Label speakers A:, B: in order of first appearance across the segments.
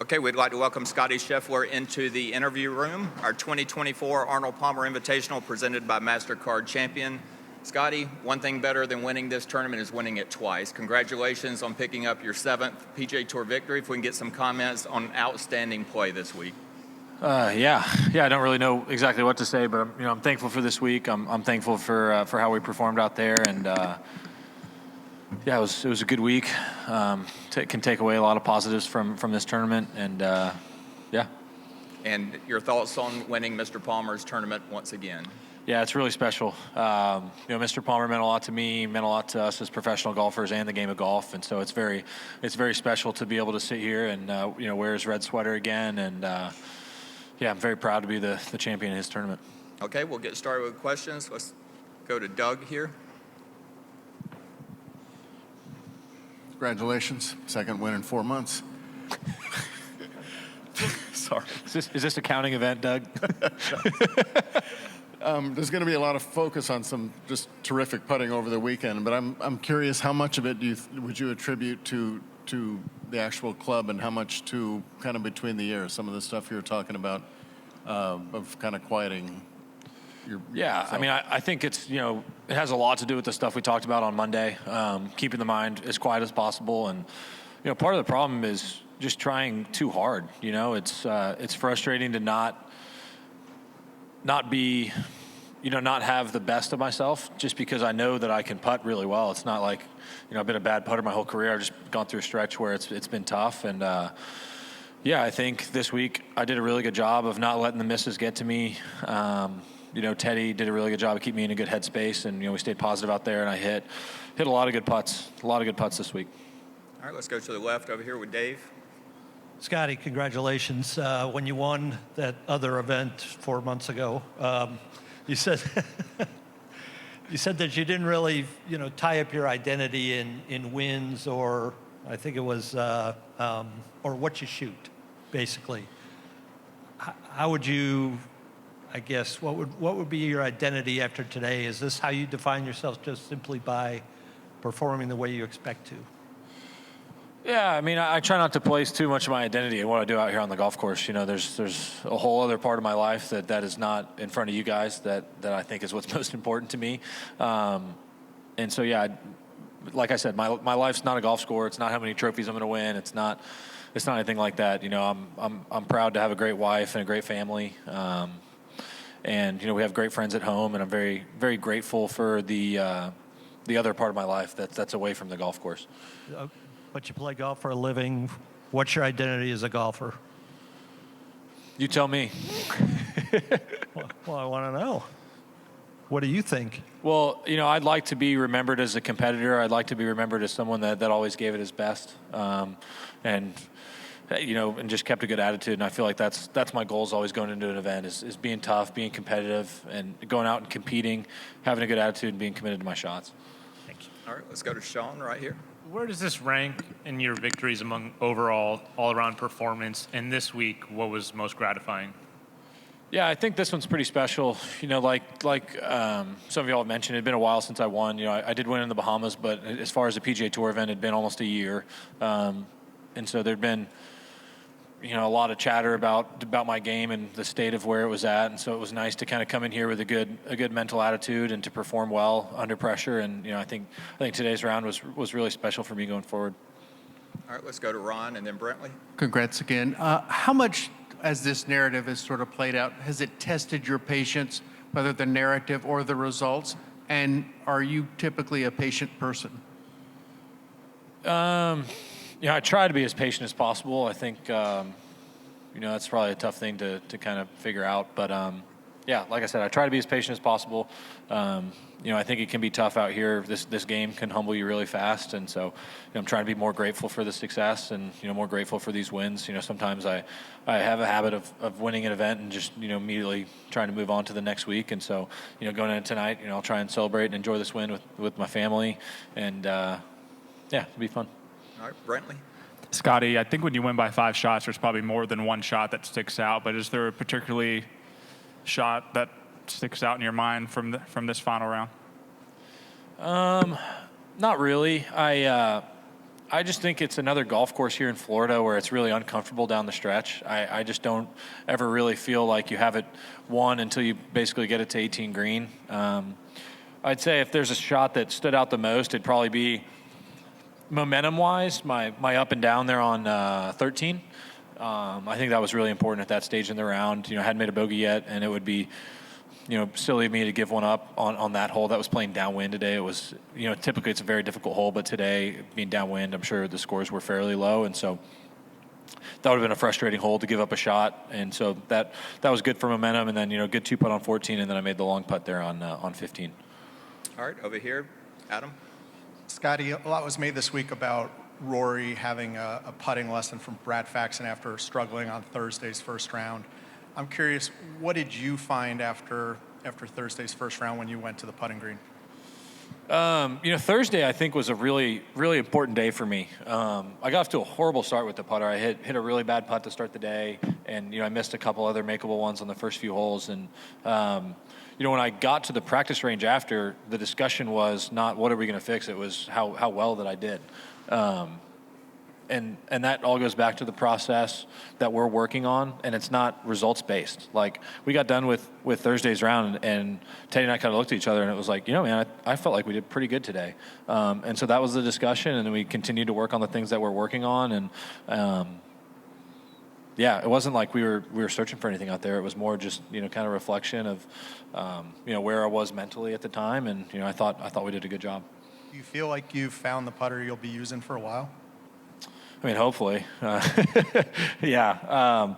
A: Okay, we'd like to welcome Scottie Scheffler into the interview room. Our 2024 Arnold Palmer Invitational presented by MasterCard Champion. Scottie, one thing better than winning this tournament is winning it twice. Congratulations on picking up your 7th PGA Tour victory. If we can get some comments on outstanding play this week.
B: Yeah. I don't really know exactly what to say, but I'm thankful for this week. I'm thankful for how we performed out there, and yeah, it was a good week. Can take away a lot of positives from this tournament, and yeah.
A: And your thoughts on winning Mr. Palmer's tournament once again?
B: Yeah, it's really special. Mr. Palmer meant a lot to me, meant a lot to us as professional golfers and the game of golf, and so it's very special to be able to sit here and wear his red sweater again, and yeah, I'm very proud to be the champion in his tournament.
A: Okay, we'll get started with questions. Let's go to Doug here.
C: Congratulations, second win in 4 months.
B: Sorry. Is this a counting event, Doug?
C: There's going to be a lot of focus on some just terrific putting over the weekend, but I'm curious, how much of it would you attribute to the actual club, and how much to kind of between the years, some of the stuff you were talking about of kind of quieting your
B: Yeah, I mean, I think it's, it has a lot to do with the stuff we talked about on Monday, keeping the mind as quiet as possible. And, part of the problem is just trying too hard. It's frustrating to not be, not have the best of myself just because I know that I can putt really well. It's not like, I've been a bad putter my whole career. I've just gone through a stretch where it's been tough. And, yeah, I think this week I did a really good job of not letting the misses get to me. Teddy did a really good job of keeping me in a good headspace, and we stayed positive out there, and I hit a lot of good putts, this week.
A: All right, let's go to the left over here with Dave.
D: Scottie, congratulations. When you won that other event 4 months ago, you said that you didn't really, tie up your identity in wins, or I think it was, or what you shoot, basically. How would you, I guess, what would be your identity after today? Is this how you define yourself, just simply by performing the way you expect to?
B: Yeah, I mean, I try not to place too much of my identity in what I do out here on the golf course. There's a whole other part of my life that is not in front of you guys that I think is what's most important to me. And so, yeah, like I said, my life's not a golf score. It's not how many trophies I'm going to win. It's not anything like that. I'm proud to have a great wife and a great family. And we have great friends at home, and I'm very, very grateful for the other part of my life that's away from the golf course.
D: But you play golf for a living. What's your identity as a golfer?
B: You tell me.
D: Well, I want to know. What do you think?
B: Well, I'd like to be remembered as a competitor. I'd like to be remembered as someone that always gave it his best, and just kept a good attitude. And I feel like that's my goals always going into an event is being tough, being competitive, and going out and competing, having a good attitude, and being committed to my shots.
D: Thank you.
A: All right, let's go to Sean right here.
E: Where does this rank in your victories among overall, all-around performance? And this week, what was most gratifying?
B: Yeah, I think this one's pretty special. Like some of y'all have mentioned, it had been a while since I won. I did win in the Bahamas, but as far as the PGA Tour event, it had been almost a year. And so there'd been, a lot of chatter about my game and the state of where it was at. And so it was nice to kind of come in here with a good mental attitude and to perform well under pressure. And, I think today's round was really special for me going forward.
A: All right, let's go to Ron and then Brentley.
F: Congrats again. How much, as this narrative has sort of played out, has it tested your patience, whether the narrative or the results? And are you typically a patient person?
B: I try to be as patient as possible. I think, that's probably a tough thing to kind of figure out. But, yeah, like I said, I try to be as patient as possible. I think it can be tough out here. This game can humble you really fast. And so I'm trying to be more grateful for the success and, more grateful for these wins. Sometimes I have a habit of winning an event and just, immediately trying to move on to the next week. And so, going into tonight, I'll try and celebrate and enjoy this win with my family. And, yeah, it'll be fun.
A: All right, Brentley.
E: Scottie, I think when you win by 5 shots, there's probably more than one shot that sticks out. But is there a particularly shot that sticks out in your mind from this final round?
B: Not really. I just think it's another golf course here in Florida where it's really uncomfortable down the stretch. I just don't ever really feel like you have it won until you basically get it to 18 green. I'd say if there's a shot that stood out the most, it'd probably be momentum-wise, my up and down there on 13. I think that was really important at that stage in the round. I hadn't made a bogey yet, and it would be silly of me to give one up on that hole. That was playing downwind today. It was, typically it's a very difficult hole, but today, being downwind, I'm sure the scores were fairly low, and so that would have been a frustrating hole to give up a shot. And so that was good for momentum, and then, good 2-putt on 14, and then I made the long putt there on 15.
A: All right, over here, Adam.
G: Scottie, a lot was made this week about Rory having a putting lesson from Brad Faxon after struggling on Thursday's first round. I'm curious, what did you find after Thursday's first round when you went to the putting green?
B: Thursday I think was a really, really important day for me. I got off to a horrible start with the putter. I hit a really bad putt to start the day, and I missed a couple other makeable ones on the first few holes. And when I got to the practice range after, the discussion was not what are we going to fix. It was how well that I did. And that all goes back to the process that we're working on, and it's not results-based. Like, we got done with Thursday's round, and Teddy and I kind of looked at each other, and it was like, man, I felt like we did pretty good today. And so that was the discussion, and then we continued to work on the things that we're working on. And, it wasn't like we were searching for anything out there. It was more just, kind of reflection of, where I was mentally at the time, and, I thought we did a good job.
G: Do you feel like you've found the putter you'll be using for a while?
B: I mean, hopefully. Yeah.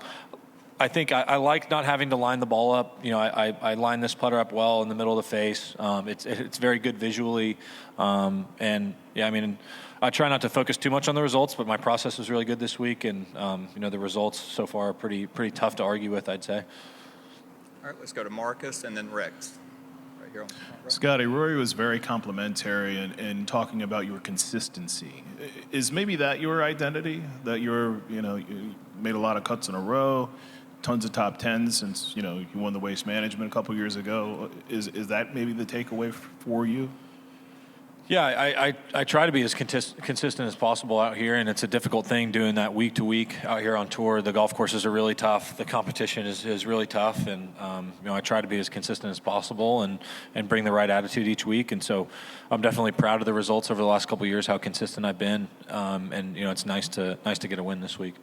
B: I think I like not having to line the ball up. I line this putter up well in the middle of the face. It's very good visually. And, I try not to focus too much on the results, but my process was really good this week. And, the results so far are pretty tough to argue with, I'd say.
A: All right, let's go to Marcus and then Rex. Right here on the front row.
H: Scottie, Rory was very complimentary in talking about your consistency. Is maybe that your identity? That you made a lot of cuts in a row, tons of top tens since, you won the Waste Management a couple years ago. Is that maybe the takeaway for you?
B: Yeah, I try to be as consistent as possible out here, and it's a difficult thing doing that week to week out here on tour. The golf courses are really tough. The competition is really tough, and I try to be as consistent as possible and bring the right attitude each week. And so I'm definitely proud of the results over the last couple of years, how consistent I've been, and it's nice to get a win this week.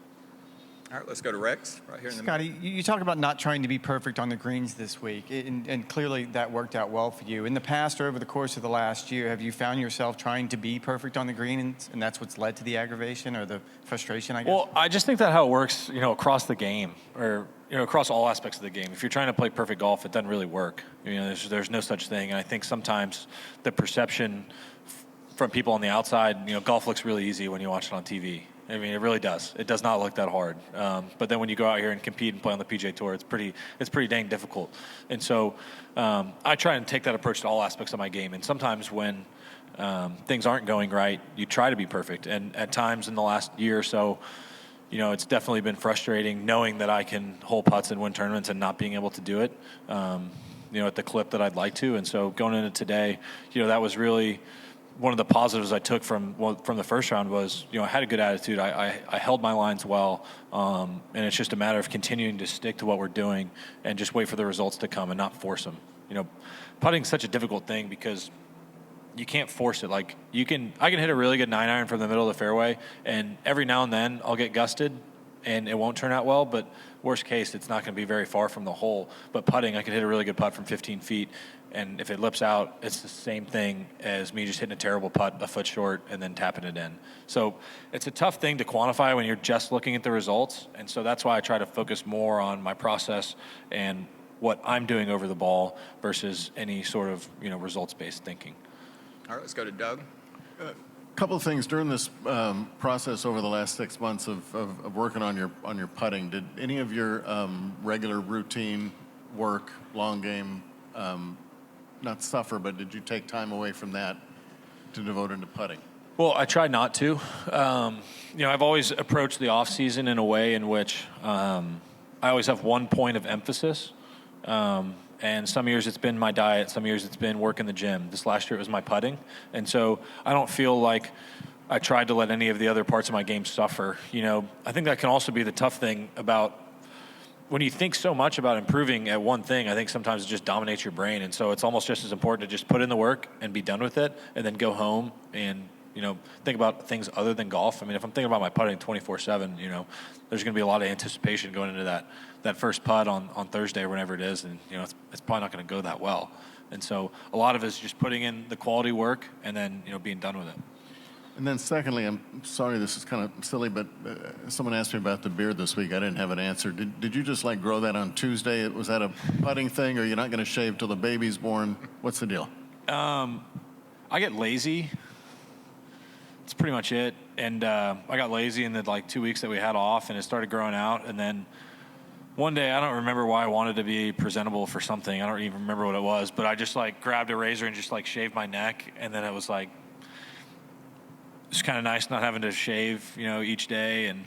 A: All right, let's go to Rex right here in the
I: Scottie, you talk about not trying to be perfect on the greens this week, and clearly that worked out well for you. In the past or over the course of the last year, have you found yourself trying to be perfect on the green, and that's what's led to the aggravation or the frustration, I guess?
B: Well, I just think that how it works, across the game, or across all aspects of the game. If you're trying to play perfect golf, it doesn't really work. There's no such thing, and I think sometimes the perception from people on the outside, golf looks really easy when you watch it on TV. I mean, it really does. It does not look that hard. But then when you go out here and compete and play on the PGA Tour, it's pretty dang difficult. And so I try and take that approach to all aspects of my game. And sometimes when things aren't going right, you try to be perfect. And at times in the last year or so, it's definitely been frustrating knowing that I can hole putts and win tournaments and not being able to do it, at the clip that I'd like to. And so going into today, that was really one of the positives I took from the first round was, I had a good attitude. I held my lines well, and it's just a matter of continuing to stick to what we're doing and just wait for the results to come and not force them. Putting's such a difficult thing because you can't force it. Like I can hit a really good 9-iron from the middle of the fairway, and every now and then I'll get gusted, and it won't turn out well. But worst case, it's not going to be very far from the hole. But putting, I can hit a really good putt from 15 feet. And if it lips out, it's the same thing as me just hitting a terrible putt a foot short and then tapping it in. So it's a tough thing to quantify when you're just looking at the results. And so that's why I try to focus more on my process and what I'm doing over the ball versus any sort of, results-based thinking.
A: All right, let's go to Doug.
C: A couple of things during this process over the last 6 months of working on your putting. Did any of your regular routine work, long game, not suffer, but did you take time away from that to devote into putting?
B: Well, I try not to. I've always approached the off season in a way in which I always have one point of emphasis. And some years it's been my diet, some years it's been work in the gym. This last year it was my putting. And so I don't feel like I tried to let any of the other parts of my game suffer. You know, I think that can also be the tough thing about when you think so much about improving at one thing. I think sometimes it just dominates your brain, and so it's almost just as important to just put in the work and be done with it, and then go home and, you know, think about things other than golf. I mean, if I'm thinking about my putting 24/7, you know, there's going to be a lot of anticipation going into that first putt on Thursday or whenever it is, and, you know, it's probably not going to go that well. And so a lot of it is just putting in the quality work and then, you know, being done with it.
C: And then secondly, I'm sorry this is kind of silly, but someone asked me about the beard this week. I didn't have an answer. Did you just like grow that on Tuesday? Was that a putting thing, or you're not going to shave till the baby's born? What's the deal?
B: I get lazy. That's pretty much it. And I got lazy in the like 2 weeks that we had off, and it started growing out. And then one day, I don't remember why I wanted to be presentable for something. I don't even remember what it was, but I just like grabbed a razor and just like shaved my neck, and then it was like, it's kind of nice not having to shave, you know, each day, and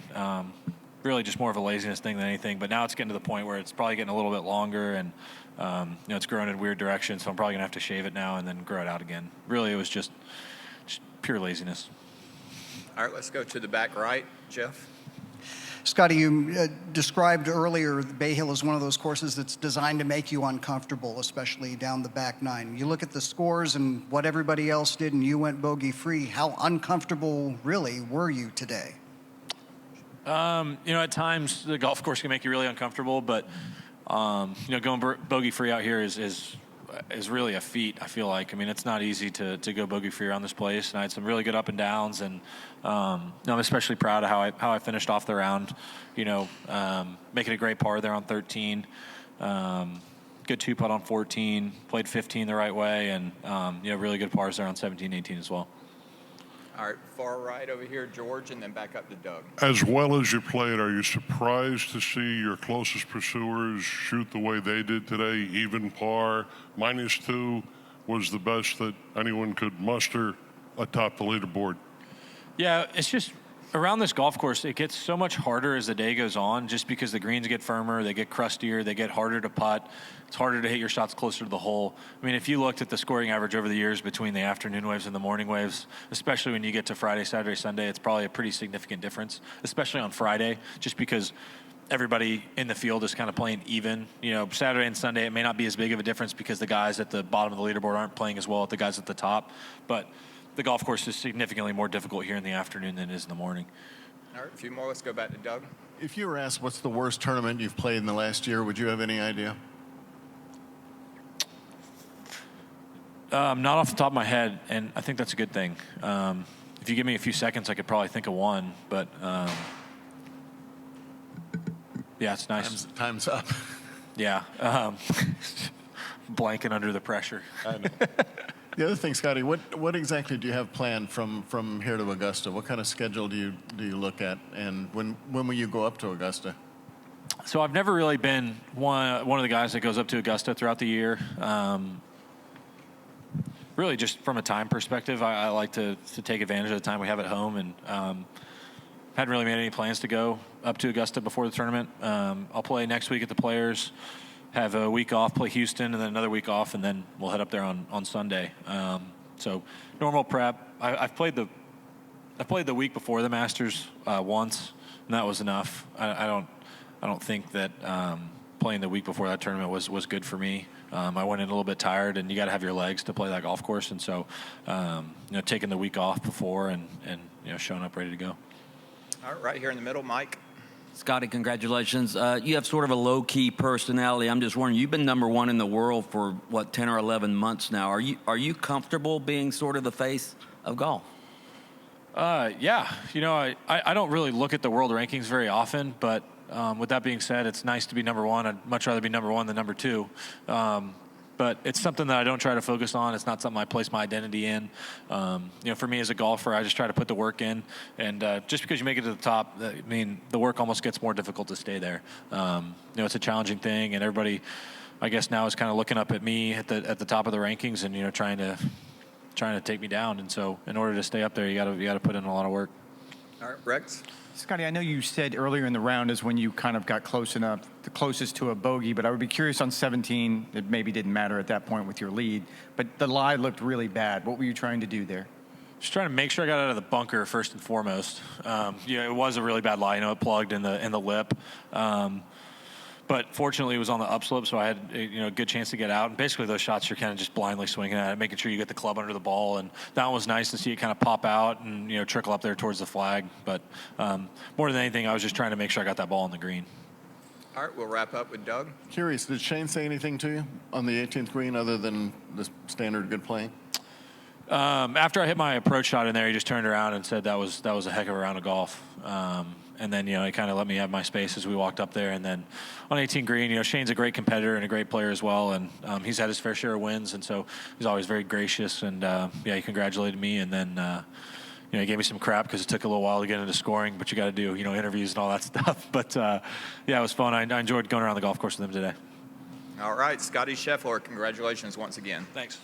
B: really just more of a laziness thing than anything. But now it's getting to the point where it's probably getting a little bit longer, and you know, it's growing in weird directions, so I'm probably gonna have to shave it now and then grow it out again. Really, it was just pure laziness.
A: All right, let's go to the back right. Jeff?
J: Scottie, you described earlier Bay Hill as one of those courses that's designed to make you uncomfortable, especially down the back nine. You look at the scores and what everybody else did, and you went bogey-free. How uncomfortable, really, were you today?
B: You know, at times the golf course can make you really uncomfortable, but you know, going bogey-free out here is really a feat, I feel like. I mean, it's not easy to go bogey-free around this place, and I had some really good up and downs, and you know, I'm especially proud of how I finished off the round, you know, making a great par there on 13, good 2-putt on 14, played 15 the right way, and you know, really good pars there on 17, 18 as well.
A: All right, far right over here, George, and then back up to Doug.
K: As well as you played, are you surprised to see your closest pursuers shoot the way they did today? Even par, -2 was the best that anyone could muster atop the leaderboard.
B: Yeah, it's just around this golf course, it gets so much harder as the day goes on, just because the greens get firmer, they get crustier, they get harder to putt. It's harder to hit your shots closer to the hole. I mean, if you looked at the scoring average over the years between the afternoon waves and the morning waves, especially when you get to Friday, Saturday, Sunday, it's probably a pretty significant difference, especially on Friday, just because everybody in the field is kind of playing even. You know, Saturday and Sunday, it may not be as big of a difference because the guys at the bottom of the leaderboard aren't playing as well as the guys at the top, but the golf course is significantly more difficult here in the afternoon than it is in the morning.
A: All right, a few more. Let's go back to Doug.
C: If you were asked what's the worst tournament you've played in the last year, would you have any idea?
B: Not off the top of my head, and I think that's a good thing. If you give me a few seconds, I could probably think of one, but yeah, it's nice.
C: Time's up.
B: Yeah. Blanking under the pressure.
C: I know. The other thing, Scottie, what exactly do you have planned from here to Augusta? What kind of schedule do you look at, and when will you go up to Augusta?
B: So I've never really been one of the guys that goes up to Augusta throughout the year. Really, just from a time perspective, I like to take advantage of the time we have at home, and hadn't really made any plans to go up to Augusta before the tournament. I'll play next week at the Players, have a week off, play Houston, and then another week off, and then we'll head up there on Sunday. So normal prep. I've played the week before the Masters once, and that was enough. I don't think that playing the week before that tournament was good for me. I went in a little bit tired, and you got to have your legs to play that golf course, and so you know, taking the week off before and you know, showing up ready to go.
A: All right, right here in the middle, Mike.
L: Scottie, congratulations. You have sort of a low-key personality. I'm just wondering, you've been #1 in the world for, what, 10 or 11 months now. Are you comfortable being sort of the face of golf?
B: Yeah. You know, I don't really look at the world rankings very often, but with that being said, it's nice to be #1. I'd much rather be #1 than #2. But it's something that I don't try to focus on. It's not something I place my identity in. You know, for me as a golfer, I just try to put the work in. And just because you make it to the top, I mean, the work almost gets more difficult to stay there. You know, it's a challenging thing, and everybody, I guess, now is kind of looking up at me at the top of the rankings, and you know, trying to take me down. And so, in order to stay up there, you got to put in a lot of work.
A: All right, Rex.
I: Scottie, I know you said earlier in the round is when you kind of got close enough, the closest to a bogey, but I would be curious on 17. It maybe didn't matter at that point with your lead, but the lie looked really bad. What were you trying to do there?
B: Just trying to make sure I got out of the bunker first and foremost. It was a really bad lie. It plugged in the lip. But fortunately, it was on the upslope, so I had a good chance to get out. And basically, those shots, you're kind of just blindly swinging at it, making sure you get the club under the ball. And that one was nice to see it kind of pop out and trickle up there towards the flag. But more than anything, I was just trying to make sure I got that ball on the green.
A: All right, we'll wrap up with Doug.
C: Curious, did Shane say anything to you on the 18th green other than the standard good playing?
B: After I hit my approach shot in there, he just turned around and said that was a heck of a round of golf. And then, he kind of let me have my space as we walked up there. And then on 18 green, Shane's a great competitor and a great player as well. And he's had his fair share of wins. And so he's always very gracious. And, he congratulated me. And then, he gave me some crap because it took a little while to get into scoring. But you got to do, interviews and all that stuff. But, it was fun. I enjoyed going around the golf course with him today.
A: All right, Scottie Scheffler, congratulations once again.
B: Thanks.